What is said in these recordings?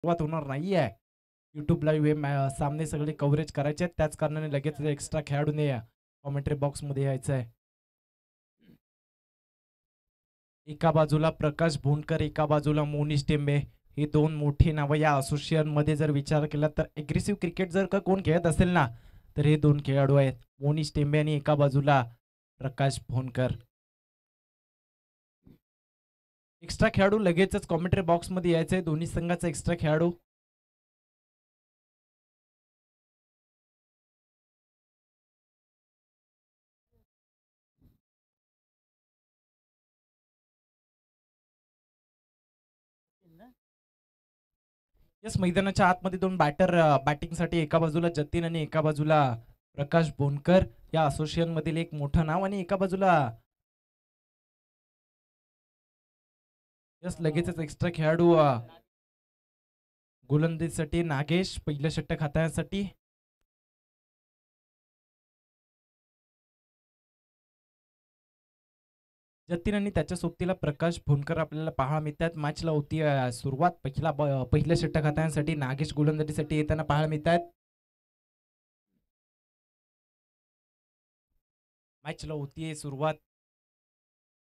सुरुवात होणार नाहीये. YouTube लाईव्ह सामने सगळे कव्हरेज करायचे आहेत. त्याच कारणाने लगेच एक्स्ट्रा खेळाडूने कॉमेंट्री बॉक्समध्ये यायचं आहे. एका बाजूला प्रकाश भोंडकर, एका बाजूला मोनिश टेंबे, ही दोन मोठी नावं या असोसिएशन मध्ये जर विचार केला तर एग्रेसिव्ह क्रिकेट जर का कोण खेळत असेल ना तर हे दोन खेळाडू आहेत, मोनिश टेंबे आणि एका बाजूला प्रकाश भोंडकर. एक्स्ट्रा खेळाडू लगेचच कॉमेंट्री बॉक्स मध्ये यायचंय. दोन्ही संघाचा एक्स्ट्रा खेळाडू यस. मैदानाच्या आतमध्ये दोन बॅटर बॅटिंग साठी, एका बाजूला जतीन आणि एका बाजूला प्रकाश भोंडकर, या असोसिएशन मधील एक मोठं नाव. आणि एका बाजूला यस लगेचच एक्स्ट्रा खेळाडू गोलंदाजीसाठी नागेश, पहिलं षटक हाताळण्यासाठी. जतीन आणि त्याच्या सोबतीला प्रकाश भोंडकर आपल्याला पाहायला मिळतात. मॅचला होती सुरुवात. पहिलं षटक हाताळण्यासाठी नागेश गोलंदाजीसाठी येताना पाहायला मिळतात. मॅचला होतीये सुरुवात.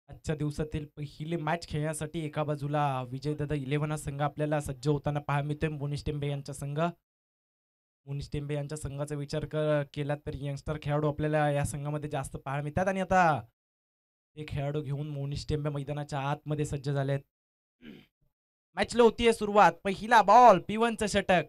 आजच्या दिवसातील पहिली मॅच खेळण्यासाठी एका बाजूला विजयदादा 11 संघ आपल्याला सज्ज होताना पाहायला मिळतोय. मोनिश टेंबे यांचा संघ. मोनिश टेंबे यांच्या संघाचा विचार केला तर यंगस्टर खेळाडू आपल्याला या संघामध्ये जास्त पाहायला मिळतात. आणि आता हे खेळाडू घेऊन मोनिश टेंबे मैदानाच्या आतमध्ये सज्ज झालेत. मॅचला होतीये सुरुवात. पहिला बॉल, P1चं षटक.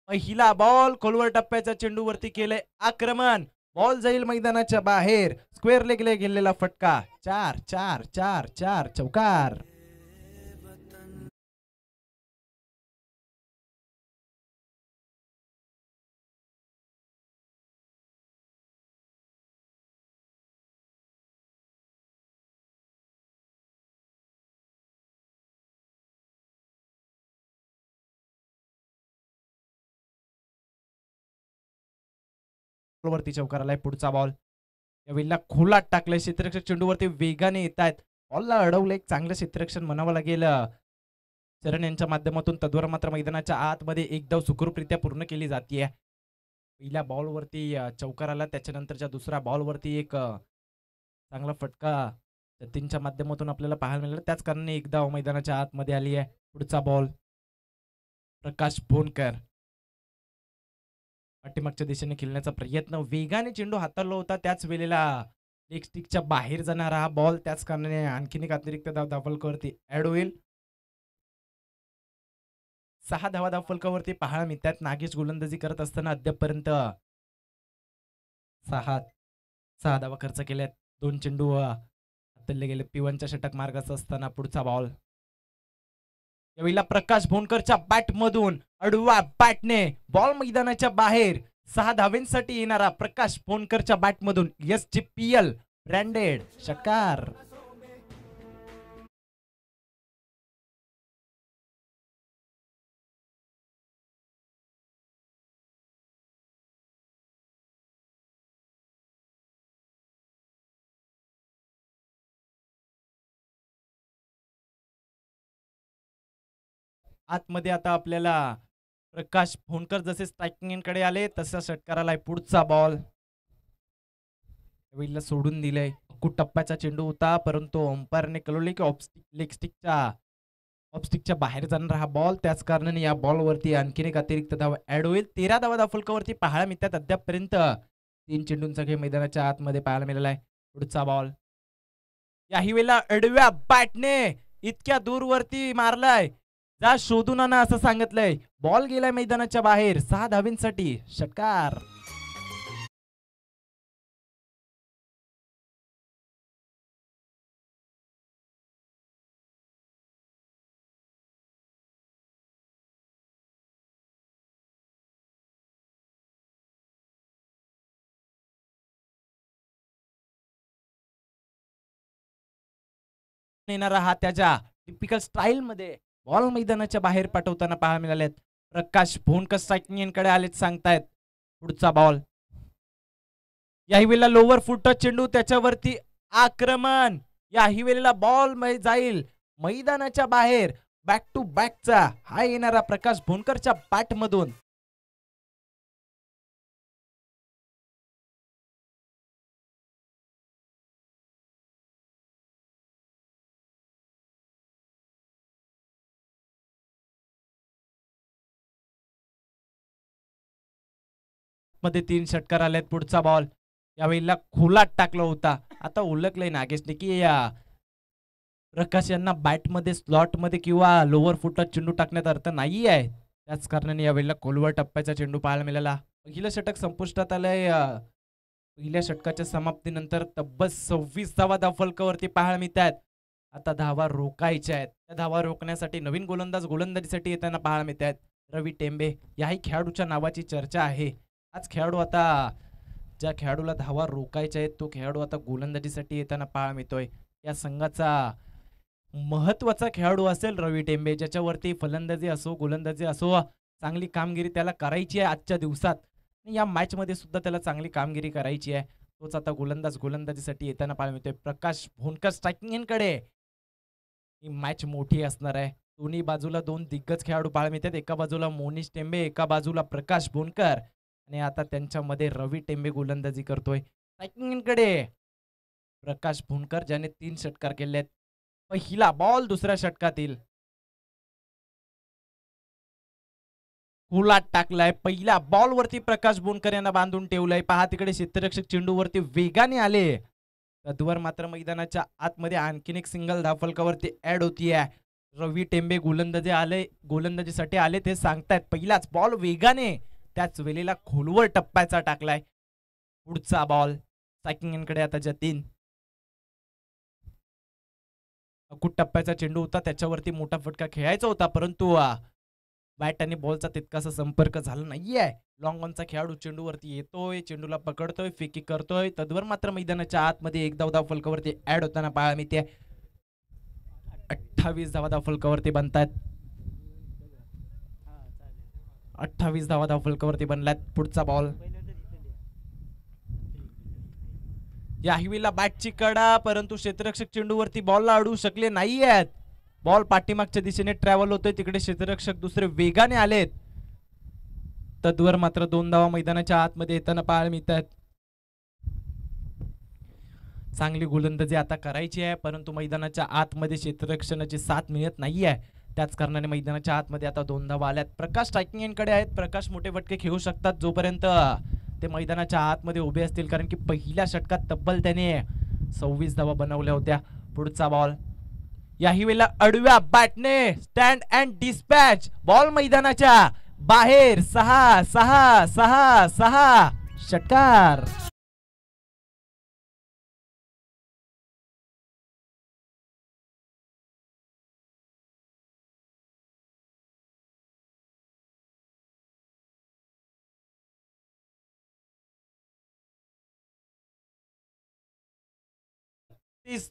पहिला बॉल, खोलवर टप्प्याच्या चेंडूवरती केले आक्रमण. बॉल जाईल मैदानाच्या बाहेर. स्क्वेअर लेगला गेलेला फटका. 4-4-4-4 चौकार. वरती चौकार आलाय. पुढचा बॉल या वेळेला खोलात टाकलाय. क्षेत्ररक्षक चेंडूवरती वेगाने येत आहेत. बॉलला अडवलं. एक चांगलं क्षेत्ररक्षण म्हणावं लागेल चरण यांच्या माध्यमातून. तद्वारा मात्र मैदानाच्या आतमध्ये एक धाव सुखरूपरित्या पूर्ण केली जाते. पहिल्या बॉलवरती चौकार आला. त्याच्यानंतरच्या दुसऱ्या बॉलवरती एक चांगला फटका जतीनच्या माध्यमातून आपल्याला पाहायला मिळाला. त्याच कारणाने एक धाव मैदानाच्या आतमध्ये आली आहे. पुढचा बॉल प्रकाश भोंडकर पाठीमागच्या दिशेने खेळण्याचा प्रयत्न. वेगाने चेंडू हाताळला होता. त्याच वेळेला लेग स्टिकच्या बाहेर जाणारा हा बॉल. त्याच कारणाने आणखीन एक अतिरिक्त धाव धावफलकावरती ऍड होईल. 6 धावा धावफलकावरती पाहायला मिळतात. नागेश गोलंदाजी करत असताना अद्यापपर्यंत 6 धावा खर्च केल्यात. 2 चेंडू हाताळले गेले. P1च्या षटक मार्गाचा असताना पुढचा बॉल यावेळेला प्रकाश भोंडकरच्या बॅट मधून अडवा बॅटने बॉल मैदानाच्या बाहेर. 6 धावेंसाठी येणारा प्रकाश भोंडकरच्या बॅट मधून SGPL ब्रँडेड षटकार. आतमध्ये आता आपल्याला प्रकाश भोंडकर जसे स्ट्रायकिंग कडे आले तसा षटकाराला पुढचा बॉल वेळेला सोडून दिलंय. टप्प्याचा चेंडू होता परंतु अंपायरने कळवले की ऑफस्टिकच्या बाहेर जाणारा हा बॉल. त्याच कारणाने या बॉलवरती आणखीन एक अतिरिक्त धाव ऍड होईल. 13 धावा धावफलकावरती पाहायला मिळतात. अद्यापपर्यंत 3 चेंडूंचा खेळ मैदानाच्या आतमध्ये पाहायला मिळाला आहे. पुढचा बॉल याही वेळेला अडव्या बॅटने इतक्या दूरवरती मारलाय. जा शोधून आणा असं सांगितलंय. बॉल गेलाय मैदानाच्या बाहेर. 6 धावेंसाठी षटकार. येणारा हा त्याच्या टिपिकल स्टाईल मध्ये बॉल मैदानाच्या बाहेर पाठवताना पाहायला मिळालेत. प्रकाश भोंडकर स्ट्रायकिंग कडे आलेत सांगतायत. पुढचा बॉल याही वेळेला लोवर फुट चेंडू त्याच्यावरती आक्रमण. याही वेळेला बॉल जाईल मैदानाच्या बाहेर. बॅक टू बॅकचा हा येणारा प्रकाश भोनकरच्या बॅट मधून मध्ये 3 षटकार आलेत. पुढचा बॉल यावेळेला खोलात टाकला होता. आता ओळखलंय नागेशने की प्रकाश यांना बॅटमध्ये स्लॉटमध्ये किंवा लोअर फुटात चेंडू टाकण्यात अर्थ नाही आहे. त्याच कारणाने यावेळेला खोलवर टप्प्याचा चेंडू पाहायला मिळाला. पहिलं षटक संपुष्टात आलंय. पहिल्या षटकाच्या समाप्तीनंतर तब्बल 26 धावा धावफलकावरती पाहायला मिळत आहेत. आता धावा रोखायच्या आहेत. त्या धावा रोखण्यासाठी नवीन गोलंदाज गोलंदाजीसाठी येताना पाहायला मिळत आहेत. रवी टेंबे याही खेळाडूच्या नावाची चर्चा आहे. आज खेळाडू आता ज्या खेळाडूला धावा रोखायच्या आहेत तो खेळाडू आता गोलंदाजीसाठी येताना पाहायला मिळतोय. या संघाचा महत्वाचा खेळाडू असेल रवी टेंबे, ज्याच्यावरती फलंदाजी असो गोलंदाजी असो चांगली कामगिरी त्याला करायची आहे आजच्या दिवसात. या मॅच मध्ये सुद्धा त्याला चांगली कामगिरी करायची आहे. तोच आता गोलंदाजीसाठी येताना पाहायला मिळतोय. प्रकाश भोनकर स्ट्रायकिंग एंडकडे ही मॅच मोठी असणार आहे. दोन्ही बाजूला दोन दिग्गज खेळाडू पाहायला मिळतात. एका बाजूला मोनिश टेंबे, एका बाजूला प्रकाश भोनकर आणि आता त्यांच्यामध्ये रवी टेंबे गोलंदाजी करतोय. स्ट्रायकिंग एंडकडे प्रकाश भोनकर ज्याने 3 षटकार केले आहेत. पहिला बॉल दुसऱ्या षटकातील खोलात टाकलाय. पहिल्या बॉलवरती प्रकाश भोनकर यांना बांधून ठेवलंय. पहा तिकडे क्षेत्ररक्षक चेंडूवरती वेगाने आले. तद्वर मात्र मैदानाच्या आतमध्ये आणखीन एक सिंगल धावफलकावरती ऍड होतीये. रवी टेंबे गोलंदाजीसाठी आले ते सांगतायत. पहिलाच बॉल वेगाने त्याच वेळेला खोलवर टप्प्याचा टाकलाय. पुढचा बॉल स्ट्रायकिंग आता जतीन. अकुट टप्प्याचा चेंडू होता, त्याच्यावरती मोठा फटका खेळायचा होता, परंतु बॅट आणि बॉलचा तितकासा संपर्क झाला नाहीये. लॉंग ऑनचा खेळाडू चेंडूवरती येतोय, चेंडूला पकडतोय, फेकी करतोय. तद्वर मात्र मैदानाच्या आतमध्ये एक धाव फलकावरती ऍड होताना पाहायला मिळते. 28 धावा फलकावरती बनतात. 28 धावा फलकावरती बनल्यात. पुढचा बॉल या हिवीला बॅटची कडा, परंतु क्षेत्ररक्षक चेंडूवरती बॉलला अडवू शकले नाहीयेत. बॉल पाठीमागच्या दिशेने ट्रॅव्हल होतोय. तिकडे क्षेत्ररक्षक दुसरे वेगाने आलेत. तद्वर मात्र 2 धावा मैदानाच्या आतमध्ये येताना पाहायला मिळतात. चांगली गोलंदाजी आता करायची आहे, परंतु मैदानाच्या आतमध्ये क्षेत्ररक्षणाची साथ मिळत नाहीये. त्याच कारणाने मैदानाच्या आतमध्ये आता 2 धावा आल्यात. प्रकाश स्ट्रायकिंग एंडकडे आहेत. प्रकाश मोठे फटके खेळू शकतात जोपर्यंत ते मैदानाच्या आतमध्ये उभे असतील, कारण की पहिल्या षटकात तब्बल त्याने 26 धावा बनवल्या होत्या. पुढचा बॉल याही वेळेला अडव्या बॅटने स्टँड अँड डिस्पॅच. बॉल मैदानाच्या बाहेर. 6 षटकार.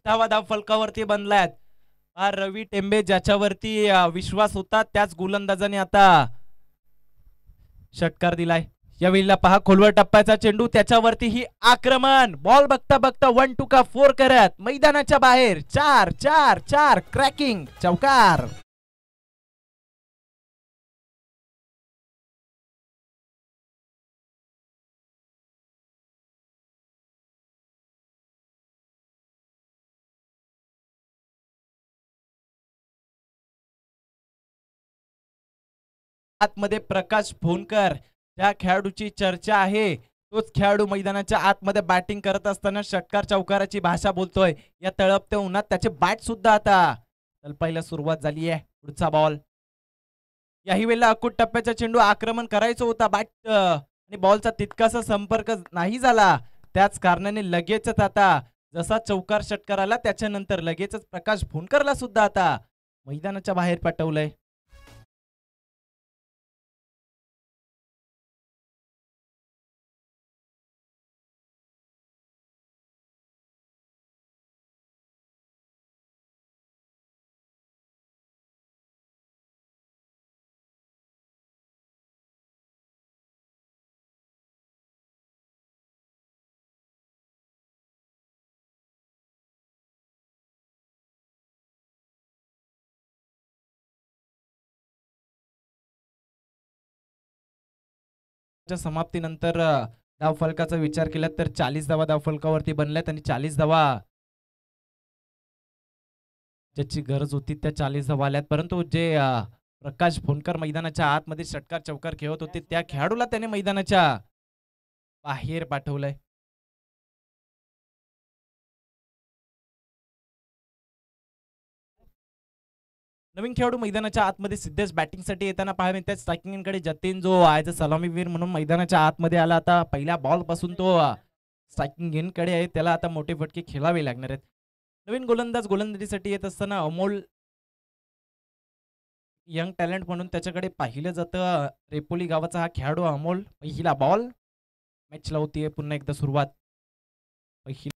धावा फलकावरती बनलायत. रवी टेंबे ज्याच्यावरती विश्वास होता त्याच गोलंदाजाने आता षटकार दिलाय. यावेळेला पहा खोलवर टप्प्याचा चेंडू, त्याच्यावरती ही आक्रमण. बॉल बघता बघता 1 2 का 4 करत मैदानाच्या बाहेर. 4 क्रॅकिंग चौकार. आतमध्ये प्रकाश भोनकर त्या खेळाडूची चर्चा आहे. तोच खेळाडू मैदानाच्या आतमध्ये बॅटिंग करत असताना षटकार चौकाराची भाषा बोलतोय. या तळपत्या उन्हात त्याचे बॅट सुद्धा आता तलपायला सुरुवात झाली आहे. पुढचा बॉल याही वेळेला अकुट टप्प्याचा चेंडू आक्रमण करायचं होता. बॅट आणि बॉलचा तितकासा संपर्क नाही झाला. त्याच कारणाने लगेचच आता जसा चौकार षटकार आला त्याच्यानंतर लगेचच प्रकाश भोनकरला सुद्धा आता मैदानाच्या बाहेर पाठवलंय. च्या समाप्तीनंतर धावफलकाचा विचार केला तर 40 धावा धावफलकावरती बनल्यात आणि 40 धावा ज्याची गरज होती त्या 40 धावा आल्यात. परंतु जे प्रकाश फोंडकर मैदानाच्या आतमध्ये षटकार चौकार खेळत होते त्या खेळाडूला त्याने मैदानाच्या बाहेर पाठवलंय. नवीन खेळाडू मैदानाच्या आतमध्ये सिद्धेश बॅटिंगसाठी येताना पाहायला मिळतात. स्ट्रायकिंगकडे जतीन जो ॲज अ सलामीवीर म्हणून मैदानाच्या आतमध्ये आला. आता पहिल्या बॉल पासून तो स्ट्रायकिंग गेनकडे आहे. त्याला आता मोठे फटके खेळावे लागणार आहेत. नवीन गोलंदाज गोलंदाजीसाठी येत असताना अमोल यंग टॅलेंट म्हणून त्याच्याकडे पाहिलं जातं. रेपोली गावाचा हा खेळाडू अमोल. पहिला बॉल मॅचला होतीये पुन्हा एकदा सुरुवात. पहिली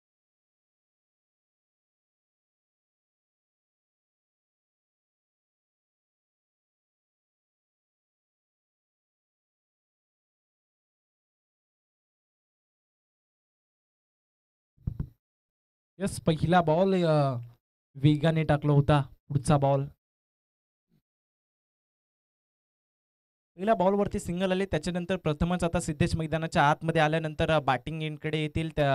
यस पहिला बॉल वेगाने टाकला होता. पुढचा बॉल पहिल्या बॉलवरती सिंगल आले. त्याच्यानंतर प्रथमच आता सिद्धेश मैदानाच्या आतमध्ये आल्यानंतर बॅटिंग एंडकडे येतील. त्या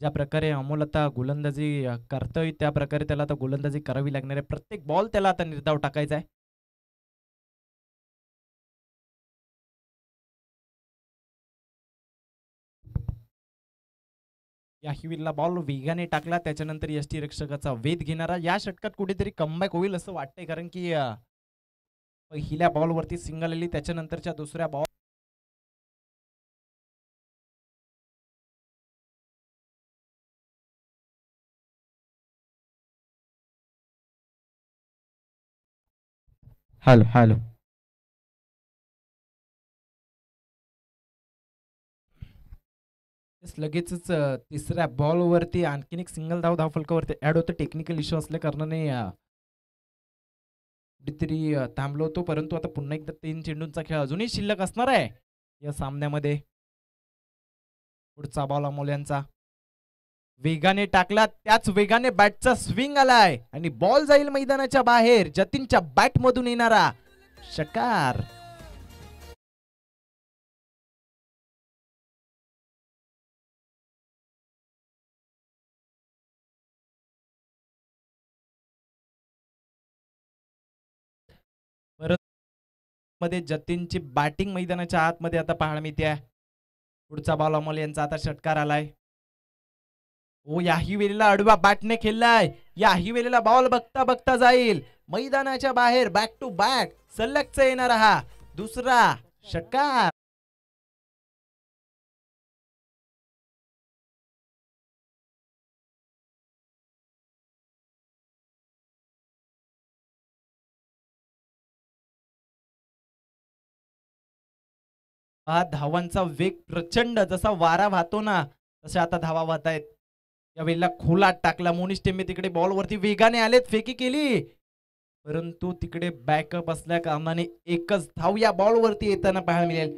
ज्या प्रकारे अमोल आता गोलंदाजी करतोय त्या प्रकारे त्याला आता गोलंदाजी करावी लागणार आहे. प्रत्येक बॉल त्याला आता निर्धाव टाकायचा आहे. याहिवीरला बॉल वेगाने टाकला. त्याच्यानंतर यष्टी रक्षकाचा वेध घेणारा या षटकात कुठेतरी कमबॅक होईल असं वाटतंय. कारण की पहिल्या बॉलवरती सिंगल आली. त्याच्यानंतरच्या दुसऱ्या बॉल हॅलो हॅलो लगेचच तिसऱ्या बॉलवरती आणखीन एक सिंगल धावफलकावरती ऍड होतं. टेक्निकल इश्यू असल्या कारणाने कुठेतरी थांबलो होतो. परंतु आता पुन्हा एकदा 3 चेंडूंचा खेळ अजूनही शिल्लक असणार आहे या सामन्यामध्ये. पुढचा बॉल अमोल यांचा वेगाने टाकला. त्याच वेगाने बॅटचा स्विंग आलाय आणि बॉल जाईल मैदानाच्या बाहेर. जतीनच्या बॅट मधून येणारा षटकार. परत मध्ये जतीनची बॅटिंग मैदानाच्या आतमध्ये आता पाहायला मिळते. पुढचा बॉल अमोल यांचा आता षटकार आलाय. ओ याही वेळेला आडवा बॅटने खेळलाय. याही वेळेला बॉल बघता बघता जाईल मैदानाच्या बाहेर. बॅक टू बॅक सलगचा येणारा हा दुसरा षटकार. हा धावांचा वेग प्रचंड जसा वारा वाहतो ना तसे आता धावा वाहत आहेत. या वेळेला खोलात टाकला. मोनिश टेंबे तिकडे बॉलवरती वेगाने आलेत. फेकी केली परंतु तिकडे बॅकअप असल्या कारणाने एकच धाव या बॉलवरती येताना पाहायला मिळेल.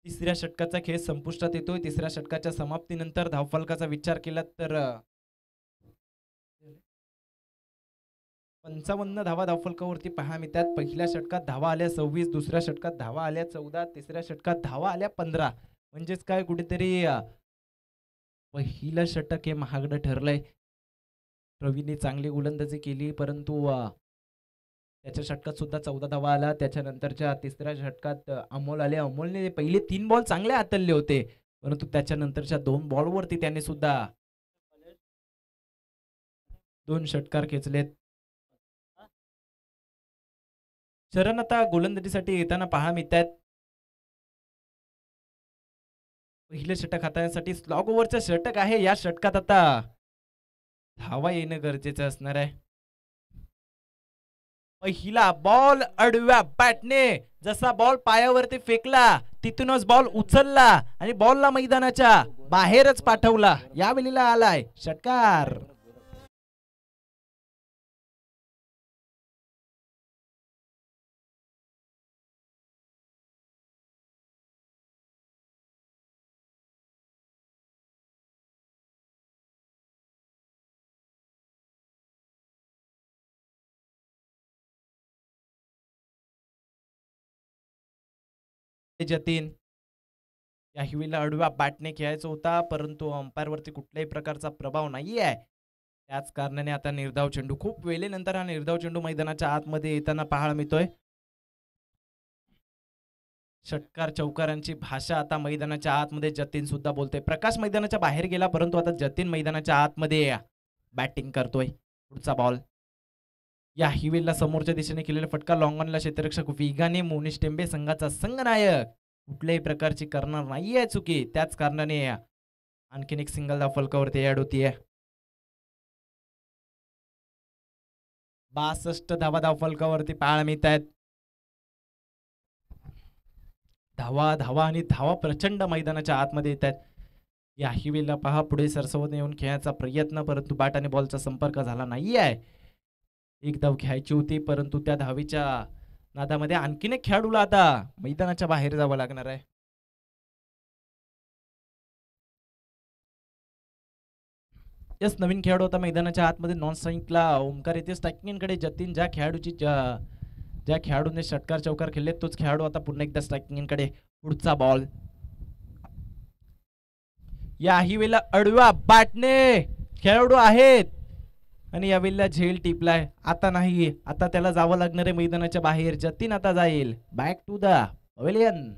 तिसऱ्या षटकाचा खेळ संपुष्टात येतोय. तिसऱ्या षटकाच्या समाप्तीनंतर धावफलकाचा विचार केला तर 55 धावा धावफलकावरती पाहायला मिळतात. पहिल्या षटकात धावा आल्या 26, दुसऱ्या षटकात धावा आल्या 14, तिसऱ्या षटकात धावा आल्या 15. म्हणजेच काय कुठेतरी पहिलं षटक हे महागडं ठरलंय. रवीने चांगली गोलंदाजी केली परंतु त्याच्या षटकात सुद्धा 14 धावा आला. त्याच्यानंतरच्या तिसऱ्या षटकात अमोल आले. अमोलने पहिले 3 बॉल चांगले हाताळले होते परंतु त्याच्यानंतरच्या 2 बॉलवरती त्याने सुद्धा 2 षटकार खेचलेत. शरण आता गोलंदाजीसाठी येताना पाहायला मिळतात. पहिले षटक हाताळण्यासाठी स्लॉग ओव्हरचं षटक आहे. या षटकात आता धावा येणं गरजेचं असणार आहे. पहिला बॉल आडव्या बॅटने जसा बॉल पायावरती फेकला तिथूनच बॉल उचलला आणि बॉलला मैदानाच्या बाहेरच पाठवला. यावेळेला आलाय षटकार. जतीन या हिवीला आडव्या बॅटने खेळायचा होता, परंतु अंपायर वरती कुठल्याही प्रकारचा प्रभाव नाही आहे. त्याच कारणाने आता निर्धाव चेंडू, खूप वेळेनंतर हा निर्धाव चेंडू मैदानाच्या आतमध्ये येताना पाहायला मिळतोय. षटकार चौकारांची भाषा आता मैदानाच्या आतमध्ये जतीन सुद्धा बोलतोय. प्रकाश मैदानाच्या बाहेर गेला, परंतु आता जतीन मैदानाच्या आतमध्ये बॅटिंग करतोय. पुढचा बॉल या हिवेलला समोरच्या दिशेने केलेला फटका लॉंग ऑनला क्षेत्ररक्षक वेगाने मोनिश टेंबे संघाचा संघनायक कुठल्याही प्रकारची करणार नाहीये चुकी. त्याच कारणाने आणखीन एक सिंगल धाव फलकावरती ऍड होतीये. 62 धावा धाव फलकावरती पाहायला मिळत आहेत. धावा धावा आणि धावा प्रचंड मैदानाच्या आतमध्ये येत आहेत. या हिवेला पहा पुढे सरसवत येऊन खेळायचा प्रयत्न, परंतु बॅट आणि बॉलचा संपर्क झाला नाही आहे. एक धाव घ्यायची होती, परंतु त्या धावीच्या नादामध्ये आणखीन एक खेळाडूला आता मैदानाच्या बाहेर जावं लागणार आहे. यस, नवीन खेळाडू आता मैदानाच्या आतमध्ये नॉन स्ट्राईकला ओमकार येते. स्ट्रायकिंगकडे जतीन, ज्या खेळाडूने षटकार चौकार खेळले तोच खेळाडू आता पुन्हा एकदा स्ट्रायकिंगकडे. पुढचा बॉल या वेळेला अडव्या बॅटने खेळाडू आहेत आणि या वेळेला झेल टिपलाय. आता नाही, आता त्याला जावं लागणार आहे मैदानाच्या बाहेर. जतीन आता जाईल बॅक टू द पवेलियन.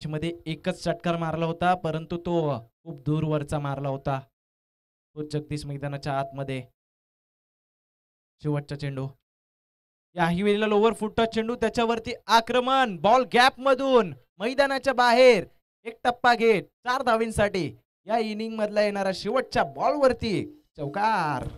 मध्ये एकच षटकार मारला होता, परंतु तो खूप दूरवरचा मारला होता. तो जगदीश मैदानाच्या आतमध्ये. शेवटचा चेंडू या वेळेला लोवर फुट चेंडू, त्याच्यावरती आक्रमण, बॉल गॅप मधून मैदानाच्या बाहेर. एक टप्पा घेत 4 धावींसाठी या इनिंग मधला येणारा शेवटच्या बॉल वरती चौकार.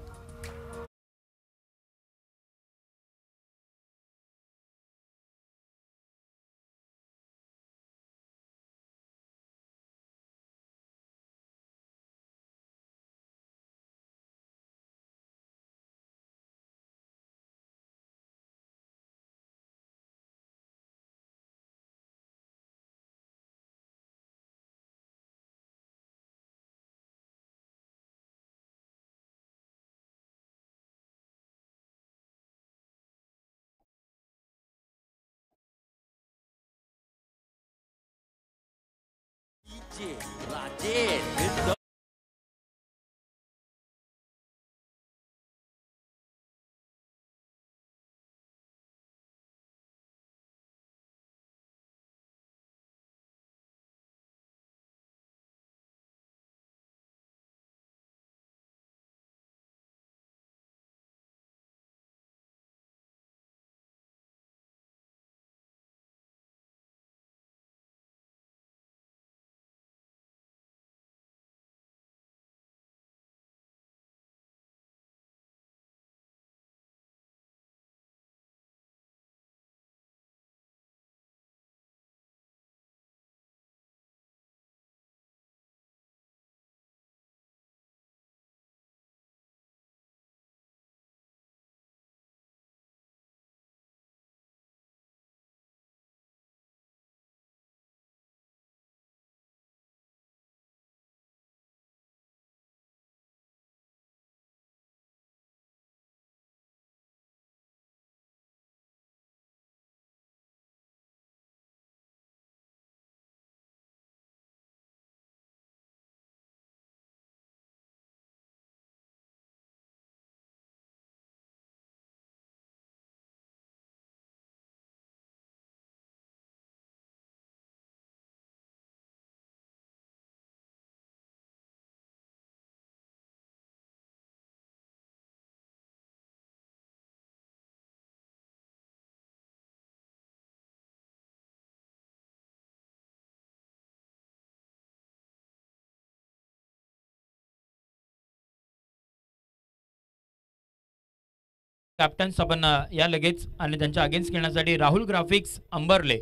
कॅप्टन्स आपण या लगेच आणि त्यांच्या अगेन्स्ट खेळण्यासाठी राहुल ग्राफिक्स अंबरले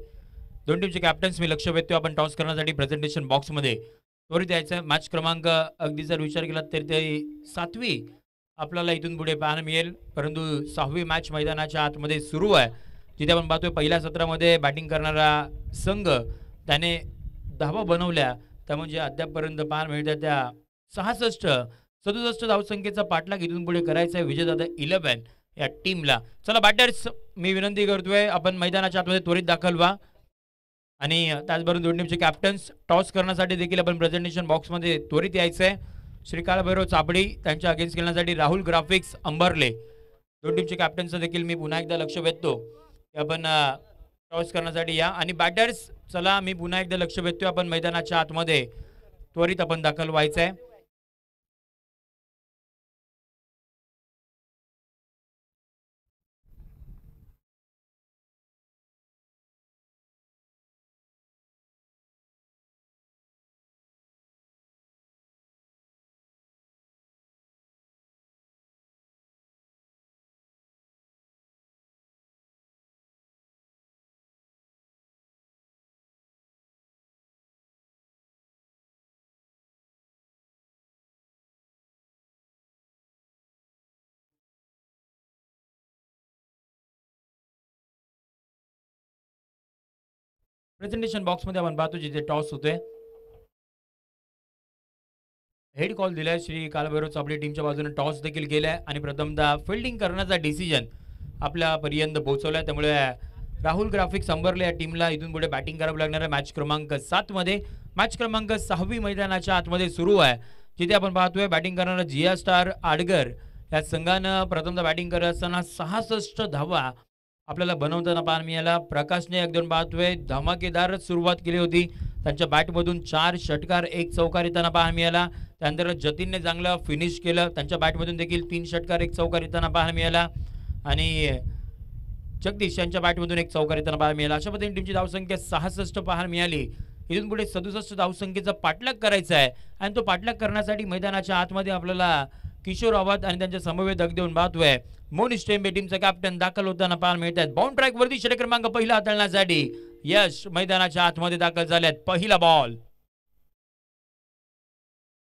दोन टीमचे कॅप्टन्स मी लक्ष वेधतो आपण टॉस करण्यासाठी प्रेझेंटेशन बॉक्समध्ये त्वरित यायचं. मॅच क्रमांक अगदी जर विचार केला तर ते 7वी आपल्याला इथून पुढे पाहायला मिळेल, परंतु 6वी मॅच मैदानाच्या आतमध्ये सुरू आहे, जिथे आपण पाहतोय पहिल्या सत्रामध्ये बॅटिंग करणारा संघ त्याने धावा बनवल्या, त्या म्हणजे अद्यापपर्यंत पाहायला मिळतात त्या 67 धावसंख्येचा पाठलाग इथून पुढे करायचा आहे विजयदादा 11 या टीमला. चला बॅटर्स, मी विनंती करतोय आपण मैदानाच्या आतमध्ये त्वरित दाखल व्हा आणि त्याचबरोबर दोन टीमचे कॅप्टन्स टॉस करण्यासाठी देखील आपण प्रेझेंटेशन बॉक्समध्ये त्वरित यायचं आहे. श्री काळभैरव चापडी त्यांच्या अगेन्स्ट खेळण्यासाठी राहुल ग्राफिक्स अंबरले, दोन टीमचे कॅप्टन्सचं देखील मी पुन्हा एकदा लक्ष वेधतो की आपण टॉस करण्यासाठी या. आणि बॅटर्स चला, मी पुन्हा एकदा लक्ष वेधतोय आपण मैदानाच्या आतमध्ये त्वरित आपण दाखल व्हायचं आहे. प्रेझेंटेशन बॉक्समध्ये आपण पाहतो जिथे टॉस होतोय. हेड कॉल दिलाय श्री काळभैरव चापडी टीमच्या बाजूने, टॉस देखील केलाय आणि प्रथमतः फिल्डिंग करण्याचा डिसिजन आपल्यापर्यंत पोहोचवलाय. त्यामुळे राहुल ग्राफिक्स अंबरले या टीमला इथून पुढे बॅटिंग करावी लागणार आहे मॅच क्रमांक 7 मध्ये. मॅच क्रमांक 6वी मैदानाच्या आतमध्ये सुरू आहे, जिथे आपण पाहतोय बॅटिंग करणारा जिया स्टार आडगर या संघानं प्रथमतः बॅटिंग करत असताना 66 धावा आपल्याला बनवताना पाहायला मिळाला. प्रकाशने एकदम पाहतोय धमाकेदार सुरुवात केली होती, त्यांच्या बॅटमधून 4 षटकार 1 चौकार येताना पाहायला मिळाला. त्यानंतर जतीनने चांगलं फिनिश केलं, त्यांच्या बॅटमधून देखील 3 षटकार 1 चौकार येताना पाहायला मिळाला आणि जगदीश यांच्या बॅटमधून 1 चौकार येताना पाहायला मिळाला. अशा पद्धतीने टीमची धावसंख्या 66 पाहायला मिळाली. इथून पुढे 67 धावसंख्येचा पाठलाग करायचा आहे आणि तो पाठलाग करण्यासाठी मैदानाच्या आतमध्ये आपल्याला किशोर रावत आणि त्यांच्या समवेत अगदी देऊन पाहतोय मोनिश टेंबे टीमचा कॅप्टन दाखल होताना पाहायला मिळत आहेत. बाउंड ट्रॅक वरती षटक क्रमांक पहिला हाताळण्यासाठी यश मैदानाच्या आतमध्ये दाखल झाल्यात. पहिला बॉल,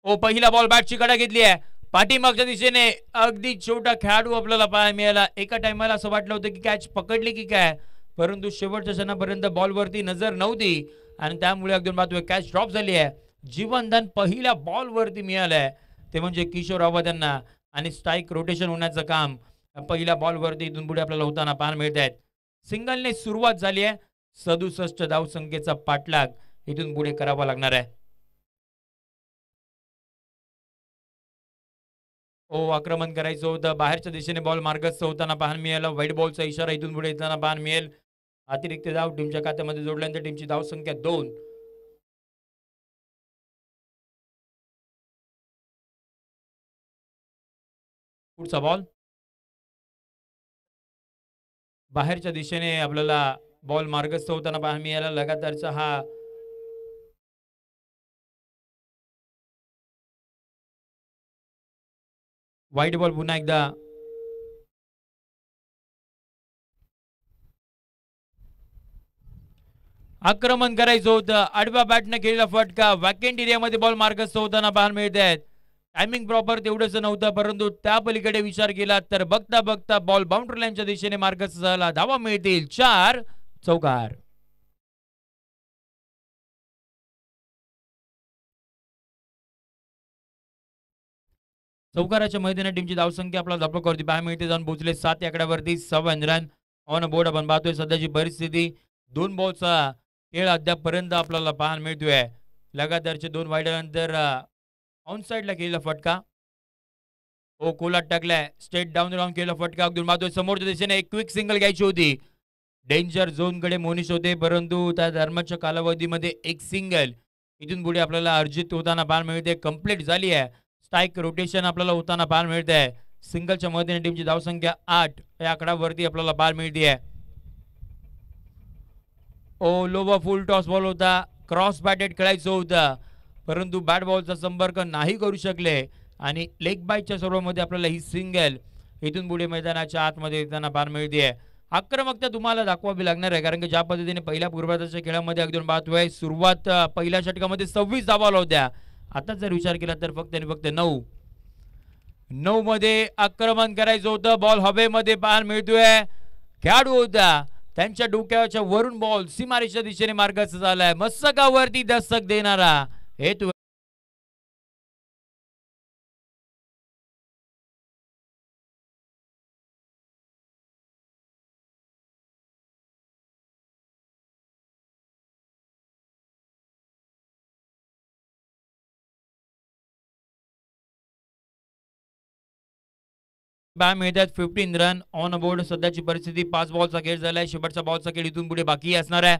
पहिला बॉल बॅटची कडा घेतली आहे पाठीमागच्या दिशेने. अगदी छोटा खेळाडू आपल्याला पाहायला मिळाला. एका टाइमला असं वाटलं होतं की कॅच पकडली की काय, परंतु शेवटच्या क्षणापर्यंत बॉलवरती नजर नव्हती आणि त्यामुळे अगदी पाहतोय कॅच ड्रॉप झाली आहे. जीवनदान पहिल्या बॉलवरती मिळालंय, ते म्हणजे किशोर रावत यांना, आणि स्ट्राईक रोटेशन होण्याचं काम पहिल्या बॉलवरती इथून पुढे आपल्याला होताना पाहायला मिळत आहेत. सिंगलने सुरुवात झाली आहे. 67 धावसंख्येचा पाठलाग इथून पुढे करावा लागणार आहे. आक्रमण करायचं होतं, बाहेरच्या दिशेने बॉल मार्गस्थ होताना पाहायला मिळाला. व्हाईट बॉलचा इशारा इथून पुढे येताना पाहायला मिळेल. अतिरिक्त धाव टीमच्या खात्यामध्ये जोडल्यानंतर टीमची धावसंख्या 2. पुढचा बॉल बाहेरच्या दिशेने आपल्याला बॉल मार्गस्थ होताना पाहायला मिळाला. लगातारचा हा व्हाईट बॉल पुन्हा एकदा. आक्रमण करायचं होतं, आडव्या बॅटने केलेला फटका, वॅकेंट एरियामध्ये बॉल मार्गस्थ होताना पाहायला मिळत आहेत. टायमिंग प्रॉपर तेवढंच नव्हतं, परंतु त्या पलीकडे विचार केला तर बघता बघता बॉल बाउंड्री लाईनच्या दिशेने मार्गस्थ झाला. धावा मिळतील 4 चौकार. चौकाराच्या मैदानात टीमची धावसंख्या आपल्याला धापकावरती पाहायला मिळते, जाऊन पोहोचले 7 आकड्यावरती 7 रन ऑन बोर्ड. आपण पाहतोय सध्याची परिस्थिती 2 बॉलचा खेळ अद्यापपर्यंत आपल्याला पाहायला मिळतोय. लगातारचे 2 वाईड नंतर ऑन साइडला केलेला फटका, कोलात टाकलाय, स्टेट डाऊन राऊंड केलेला फटका. अगदी पाहतोय समोरच्या दिशेने एक क्विक सिंगल घ्यायची होती. डेंजर झोन कडे मोनिश होते, परंतु त्या दरम्यानच्या कालावधीमध्ये एक सिंगल इथून पुढे आपल्याला अर्जित होताना पाहायला मिळते. कंप्लीट झाली आहे. स्ट्राईक रोटेशन आपल्याला होताना पाहायला मिळत आहे. सिंगलच्या मदतीने टीमची धावसंख्या 8 या आकड्यावरती आपल्याला पाहायला मिळते आहे. लोवा फुल टॉस बॉल होता, क्रॉस बॅटेड खेळायचं होतं, परंतु बॅट बॉलचा संपर्क नाही करू शकले आणि लेग बाईटच्या स्वरूपामध्ये आपल्याला ही सिंगल इथून पुढे मैदानाच्या आतमध्ये येताना पाहायला मिळते आहे. आक्रमकता तुम्हाला दाखवावी लागणार आहे, कारण की ज्या पद्धतीने पहिल्या पूर्वार्धाच्या खेळामध्ये अगदी बात सुरुवात पहिल्या षटकामध्ये 26 धावा आल्या होत्या. आता जर विचार केला तर फक्त आणि फक्त 9 मध्ये आक्रमण करायचं होतं. बॉल हवेमध्ये पाहायला मिळतोय. खेळाडू होता त्यांच्या डोक्याच्या वरून बॉल सीमारेषेच्या दिशेने मार्गस्थ झालाय. मस्तकावरती दस्तक देणारा हेतू मिळतात 15 रन ऑन बोर्ड. सध्याची परिस्थिती 5 बॉलचा खेळ झालाय. शेवटचा बॉलचा खेळ इथून पुढे बाकी असणार आहे.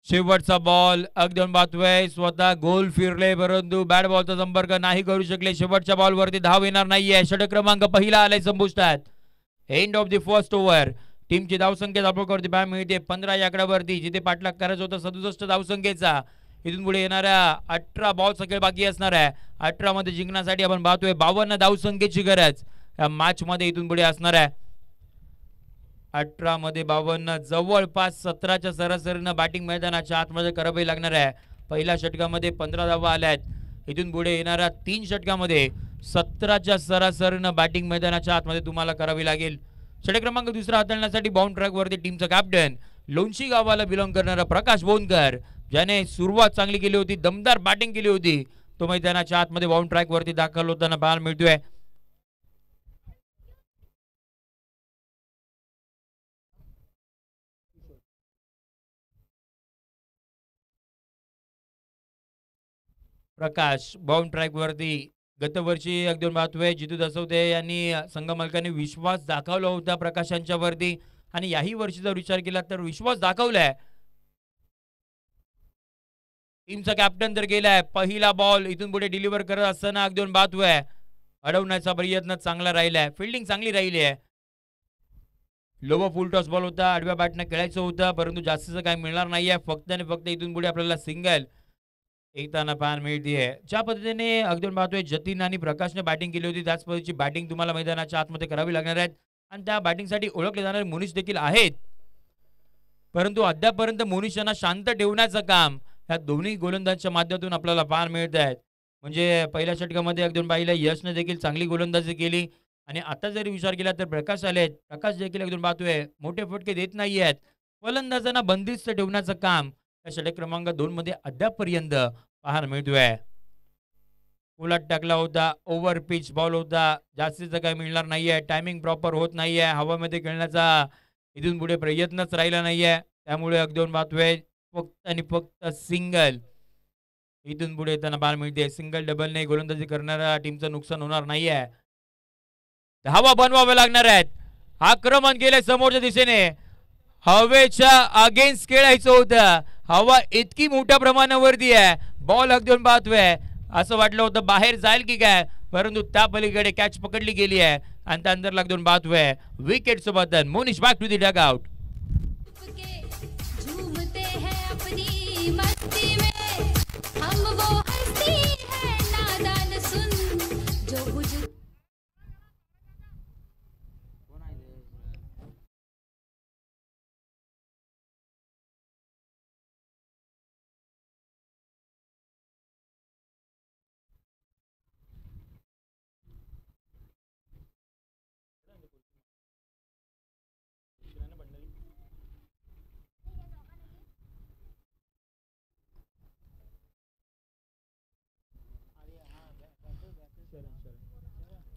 शेवटचा बॉल अगदी बातोय स्वतः गोल फिरले परंतु बॅट बॉलचा संपर्क नाही करू शकले. शेवटच्या बॉल वरती धाव येणार नाहीये. षटक क्रमांक पहिला आलाय संपुष्टात. End of the first over. टीमची धावसंख्या धावपळावरती बॅट मिळते 15 या आकड्यावरती, जिथे पाठलाग करायचा होता 67 धावसंख्येचा. इथून पुढे येणाऱ्या 18 बॉलचा खेळ बाकी असणार आहे. 18 मध्ये जिंकण्यासाठी आपण पाहतोय 52 धावसंख्येची गरज या मॅच मध्ये इथून पुढे असणार आहे. 18 मध्ये 52 जवळपास 17च्या सरासरीनं बॅटिंग मैदानाच्या आतमध्ये करावी लागणार आहे. पहिल्या षटकामध्ये 15 धावा आल्यात. इथून पुढे येणाऱ्या 3 षटकामध्ये 17च्या सरासरीनं बॅटिंग मैदानाच्या आतमध्ये तुम्हाला करावी लागेल. षटक क्रमांक दुसरा हाताळण्यासाठी बाउंड ट्रॅक वरती टीमचा कॅप्टन लोणशी गावाला बिलॉंग करणारा प्रकाश बोनकर, ज्याने सुरुवात चांगली केली होती, दमदार बॅटिंग केली होती, तो मैदानाच्या आतमध्ये बाउंड ट्रॅक वरती दाखल होताना पाहायला मिळतोय. प्रकाश बाउंड ट्रॅक वरती गतवर्षी अगदी पाहतोय जितू दसवते यांनी संघ मालकांनी विश्वास दाखवला होता प्रकाशांच्या वरती, आणि याही वर्षी जर विचार केला तर विश्वास दाखवलाय. टीमचा कॅप्टन तर गेलाय. पहिला बॉल इथून पुढे डिलिव्हर करत असताना अगदी बातोय अडवण्याचा प्रयत्न चांगला राहिलाय. फिल्डिंग चांगली राहिली आहे. लोवर फुल टॉस बॉल होता, आडव्या बॅटने खेळायचं होतं, परंतु जास्तीचं काही मिळणार नाहीये. फक्त आणि फक्त इथून पुढे आपल्याला सिंगल एकताना पाहायला मिळतीये. ज्या पद्धतीने अगदी पाहतोय जतीन आणि प्रकाशने बॅटिंग केली होती, त्याच पद्धतीची बॅटिंग तुम्हाला मैदानाच्या आतमध्ये करावी लागणार आहेत. आणि त्या बॅटिंगसाठी ओळखले जाणारे मोनिश देखील आहेत, परंतु अद्यापर्यंत मोनिश यांना शांत ठेवण्याचं काम या दोन्ही गोलंदाजांच्या माध्यमातून आपल्याला पाहायला मिळत आहेत. म्हणजे पहिल्या षटकामध्ये अगदी पाहिलं यशने देखील चांगली गोलंदाजी केली, आणि आता जरी विचार केला तर प्रकाश आलेत. प्रकाश देखील अगदी पाहतोय मोठे फटके देत नाही आहेत. फलंदाजांना बंदिस्त ठेवण्याचं काम या षटक क्रमांक 2 मध्ये अद्यापर्यंत पाहायला मिळतोय. उलट टाकला होता, ओव्हर पिच बॉल होता, जास्तीचं काही मिळणार नाहीये. टायमिंग प्रॉपर होत नाहीये. हवामध्ये खेळण्याचा इथून पुढे प्रयत्नच राहिला नाहीये. त्यामुळे अगदी पाहतोय फक्त आणि फक्त सिंगल इथून पुढे येताना पाहायला मिळते. सिंगल डबलने गोलंदाजी करणाऱ्या टीमचं नुकसान होणार नाहीये. धावा बनवावे लागणार आहेत. आक्रमण केले समोरच्या दिशेने. हवेच्या अगेन्स्ट खेळायचं होतं. हवा इतकी मोठ्या प्रमाणावरती आहे. बॉल अगदी पाहतोय असं वाटलं होतं बाहेर जाईल की काय, परंतु त्या पलीकडे कॅच पकडली गेली आहे आणि त्या अंदर लागून पाहतोय विकेट सोबत. Monish back to the dugout.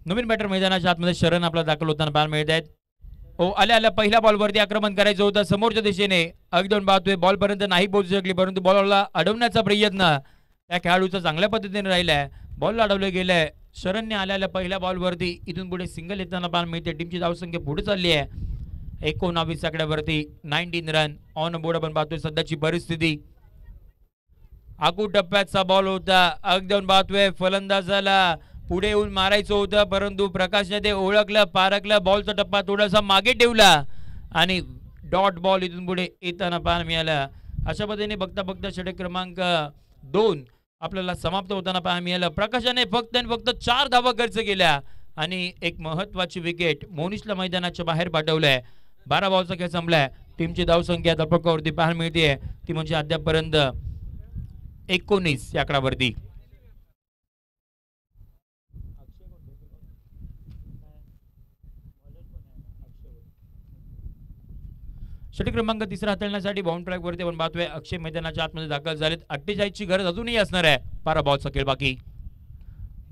नवीन बॅटर मैदानाच्या आतमध्ये शरण आपला दाखल होताना पाहायला मिळत आहेत. हो, आल्या पहिल्या बॉलवरती आक्रमण करायचं होतं समोरच्या दिशेने. अगदी पाहतोय बॉल पर्यंत नाही पोहोचू शकली, परंतु बॉलला अडवण्याचा प्रयत्न त्या खेळाडूचा चांगल्या पद्धतीने राहिलाय. बॉल अडवले गेलाय. शरणने आल्या पहिल्या बॉलवरती इथून पुढे सिंगल येताना पाहायला मिळते. टीमची धावसंख्या पुढे चालली आहे 19 आकड्यावरती. 19 रन ऑन बोर्ड आपण पाहतोय सध्याची परिस्थिती. आकू टप्प्याचा बॉल होता. अगदी पाहतोय फलंदाजाला पुढे येऊन मारायचं होतं, परंतु प्रकाशने ते ओळखलं, पारखलं, बॉलचा टप्पा थोडासा मागे ठेवला आणि डॉट बॉल इथून पुढे येताना पाहायला मिळाला. अशा पद्धतीने बघता बघता षटक क्रमांक 2 आपल्याला समाप्त होताना पाहायला मिळालं. प्रकाशाने फक्त आणि फक्त 4 धावा खर्च केल्या आणि एक महत्वाची विकेट मोनिशला मैदानाच्या बाहेर पाठवलंय. 12 बॉलचा खेळ संपलाय. टीमची धावसंख्या धावपकावरती पाहायला मिळते ती म्हणजे अद्यापपर्यंत 19 या आकडावरती. षटक क्रमांक तिसरा हाताळण्यासाठी बाउंड ट्रॅक वरती आपण पाहतोय अक्षय मैदानाच्या आतमध्ये दाखल झालेत. 48 ची गरज अजूनही असणार आहे. 12 बॉलचा खेळ बाकी.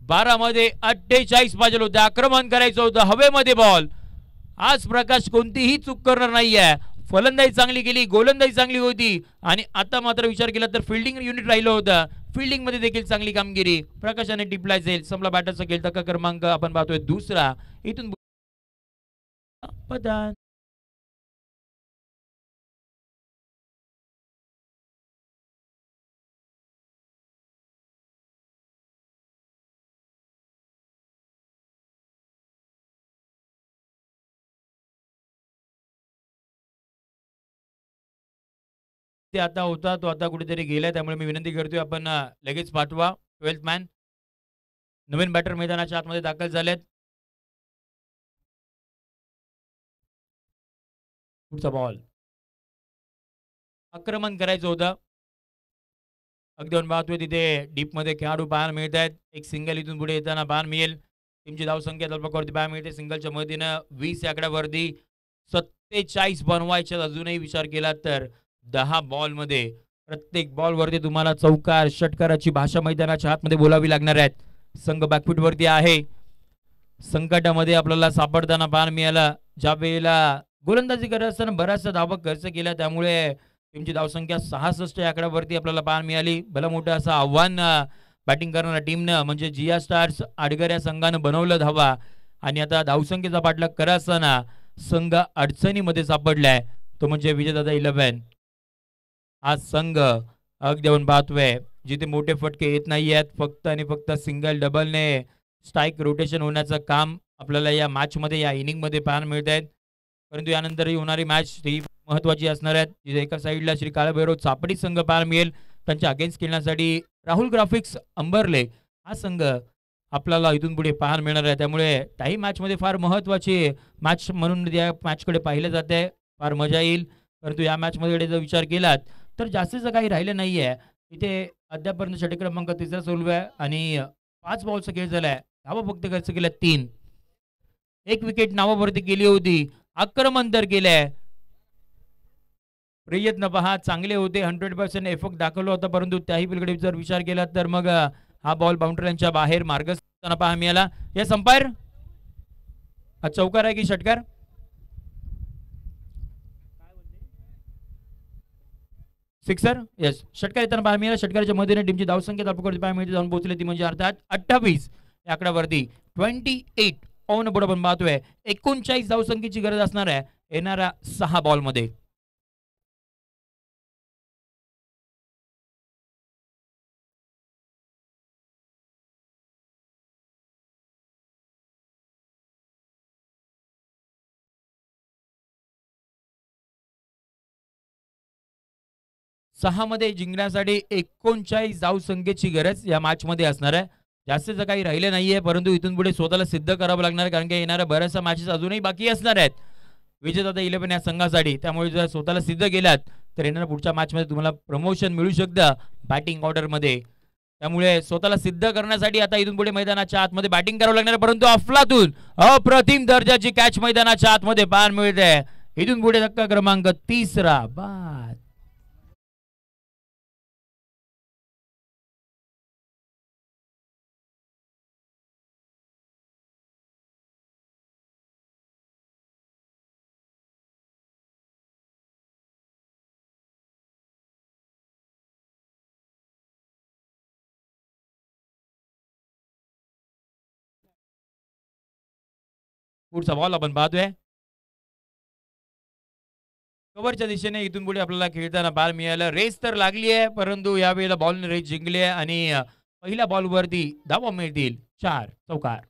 12 मध्ये 48 पाहिजे होते. आक्रमण करायचं होतं. हवेमध्ये बॉल. आज प्रकाश कोणतीही चूक करणार नाहीये. फलंदाजी चांगली केली, गोलंदाजी चांगली होती आणि आता मात्र विचार केला तर फिल्डिंग युनिट राहिलं होतं. फिल्डिंग मध्ये देखील चांगली कामगिरी प्रकाशाने टिपला जाईल. संपला बॅटरचा खेळ. धक्का क्रमांक आपण पाहतोय दुसरा. इथून पदान ते आता होता तो आता कुठेतरी गेलाय. त्यामुळे मी विनंती करतोय आपण लगेच पाठवा. 12th मॅन नवीन बॅटर मैदानाच्या आतमध्ये दाखल झालेत. पुढचा बॉल. आक्रमण करायचं होतं. अगदी आपण पाहतोय तिथे डीप मध्ये खेळाडू पाहायला मिळत आहेत. एक सिंगल इथून पुढे येताना पाहायला मिळेल. टीमची धावसंख्या धावपकावरती पाहायला मिळते. सिंगलच्या मदतीनं 20 या आकड्यावरती 47 बनवायच्यात. अजूनही विचार केला तर 10 बॉल मध्ये प्रत्येक बॉल वरती तुम्हाला चौकार षटकाराची भाषा मैदानाच्या आतमध्ये बोलावी लागणार आहेत. संघ बॅकफूट वरती आहे. संकटामध्ये आपल्याला सापडताना पाहायला मिळाला. ज्या वेळेला गोलंदाजी करत असताना बराचसा धावा खर्च केला त्यामुळे टीमची धावसंख्या 66 या आकड्यावरती आपल्याला पाहायला मिळाली. भलं मोठं असं आव्हान बॅटिंग करणाऱ्या टीमनं म्हणजे जिया स्टार्स आडगर या संघानं बनवलं धावा आणि आता धावसंख्येचा पाठलाग करत असताना संघ अडचणीमध्ये सापडलाय. तो म्हणजे विजयदादा 11. हा संघ अगदी आपण पाहतोय जिथे मोठे फटके येत नाही आहेत. फक्त आणि फक्त सिंगल डबलने स्ट्राईक रोटेशन होण्याचं काम आपल्याला या मॅच मध्ये या इनिंग मध्ये पाहायला मिळत आहेत. परंतु यानंतरही होणारी मॅच ही महत्वाची असणार आहेत. जिथे एका साईडला श्री काळभैरव चापडी संघ पाहायला मिळेल. त्यांच्या अगेन्स्ट खेळण्यासाठी राहुल ग्राफिक्स अंबरले हा संघ आपल्याला इथून पुढे पाहायला मिळणार आहे. त्यामुळे काही मॅच मध्ये फार महत्वाची मॅच म्हणून या मॅचकडे पाहिलं जाते. फार मजा येईल. परंतु या मॅच मध्ये जर विचार केलात तर जास्तीचं काही राहिलं नाहीये. इथे अद्यापर्यंत षटक क्रमांक तिसरा चालू आहे आणि 5 बॉलचा खेळ झालाय. धावा फक्त खर्च केल्या 3. एक विकेट नावावरती केली होती. आक्रमण तर केलंय. प्रयत्न पहा चांगले होते. 100% एफर्ट दाखवला होता. परंतु त्याही पलीकडे जर विचार केला तर मग हा बॉल बाउंड्रीच्या बाहेर मार्गस्थाना पहा मिळाला. या अंपायर हा चौकार आहे की षटकार? सिक्सर. येस षटकार येताना पाहायला मिळाला. षटकाराच्या मदतीने टीमची धावसंख्या धावपकावरती पाहायला मिळते जाऊन पोहोचली ती म्हणजे अर्थात 28 या आकड्यावरती 28 ऑन बोर्ड आपण पाहतोय. 39 धावसंख्येची गरज असणार आहे येणाऱ्या 6 बॉल मध्ये. मध्ये जिंकण्यासाठी 39 धावसंख्येची गरज या मॅच मध्ये असणार आहे. जास्तीचं काही राहिलं नाहीये. परंतु इथून पुढे स्वतःला सिद्ध करावं लागणार कारण की येणाऱ्या बऱ्याचशा मॅचेस अजूनही बाकी असणार आहेत विजेता 11 या संघासाठी. त्यामुळे जर स्वतःला सिद्ध केलात तर येणाऱ्या पुढच्या मॅच मध्ये तुम्हाला प्रमोशन मिळू शकतं बॅटिंग ऑर्डर मध्ये. त्यामुळे स्वतःला सिद्ध करण्यासाठी आता इथून पुढे मैदानाच्या आतमध्ये बॅटिंग करावं लागणार. परंतु अफलातून अप्रतिम दर्जाची कॅच मैदानाच्या आतमध्ये पाहायला मिळते. इथून पुढे धक्का क्रमांक तिसरा बाद. पुढचा बॉल आपण पाहतोय. कव्हरच्या दिशेने इथून पुढे आपल्याला खेळताना पाहायला मिळालं. रेस तर लागली आहे परंतु यावेळेला बॉलने रेस जिंकली आहे आणि पहिल्या बॉलवरती धावा मिळतील 4 चौकार.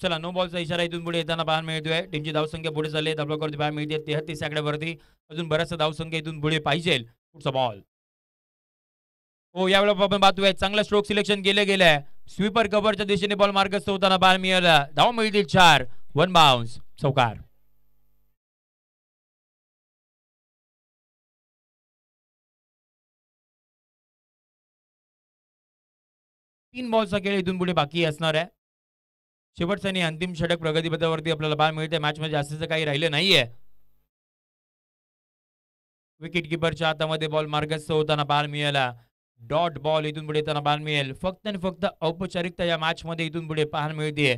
चला नो बॉलचा इशारा इथून पुढे येताना पाहायला मिळतोय. टीमची धावसंख्या पुढे चालली आहे. धावफलकावरती पाहायला मिळते 33 आकड्यावरती. अजून बराचसा धावसंख्या इथून पुढे पाहिजे. पुढचा बॉल. हो यावेळेला आपण पाहतोय चांगला स्ट्रोक सिलेक्शन केले गेलंय. स्वीपर कव्हरच्या दिशेने बॉल मार्गस्थ होताना पाहायला मिळाला. धाव मिळतील 4. 1 बाउन्स. चौकार. 3 बॉलचा खेळ इथून पुढे बाकी असणार आहे. शेवटचा आणि अंतिम षटक प्रगतीपथावरती आपल्याला पाहायला मिळते. मॅच मध्ये जास्तीचं काही राहिलं नाहीये. विकेट किपरच्या हातामध्ये बॉल मार्गस्थ होताना पाहायला मिळाला. डॉट बॉल इथून पुढे येताना पाहायला मिळेल. फक्त आणि फक्त औपचारिकता या मॅच मध्ये इथून पुढे पाहायला मिळते.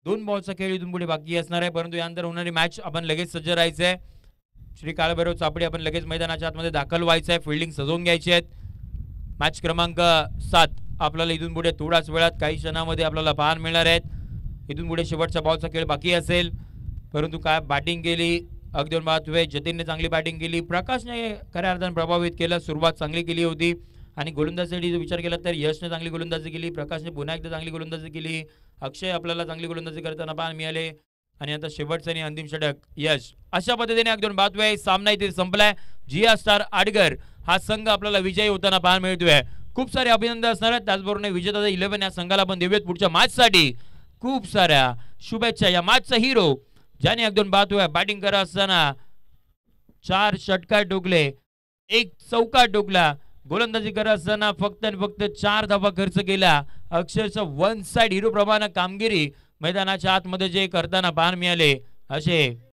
2 बॉलचा खेळ इथून पुढे बाकी असणार आहे. परंतु यानंतर होणारी मॅच आपण लगेच सज्ज राहायचंय. श्री काळभैरव चापडे आपण लगेच मैदानाच्या आतमध्ये दाखल व्हायचं आहे. फिल्डिंग सजवून घ्यायची आहे. मॅच क्रमांक 7 आपल्याला इथून पुढे थोड्याच वेळात काही क्षणामध्ये आपल्याला पाहायला मिळणार आहेत. इथून पुढे शेवटचा बॉलचा खेळ बाकी असेल. परंतु काय बॅटिंग केली अगदी पाहतोय. जतीनने चांगली बॅटिंग केली. प्रकाशने खऱ्या अर्थाने प्रभावित केलं. सुरुवात चांगली केली होती आणि गोलंदाजीसाठी विचार केला तर यशने चांगली गोलंदाजी केली. प्रकाशने पुन्हा एकदा चांगली गोलंदाजी केली. अक्षय आपल्याला चांगली गोलंदाजी करताना पाहायला मिळाले. आणि आता शेवटचं आणि अंतिम षटक यश. अशा पद्धतीने अगदी पाहतोय सामना इथे संपलाय. जिया स्टार आडगर हा संघ आपल्याला विजयी होताना पाहायला मिळतोय. खूप सारे अभिनंदन असणार आहेत. त्याचबरोबर विजेता 11 या संघाला आपण देऊयात पुढच्या मॅचसाठी खूप साऱ्या शुभेच्छा. या मॅचचा हिरो ज्याने अगदी पाहतोय बॅटिंग करत असताना 4 षटकार ठोकले, 1 चौकार ठोकला. गोलंदाजी करत असताना फक्त आणि फक्त 4 धावा खर्च केला. अक्षरशः वन साइड हिरो प्रमाणे कामगिरी मैदानाच्या आतमध्ये जे करताना पाहायला मिळाले असे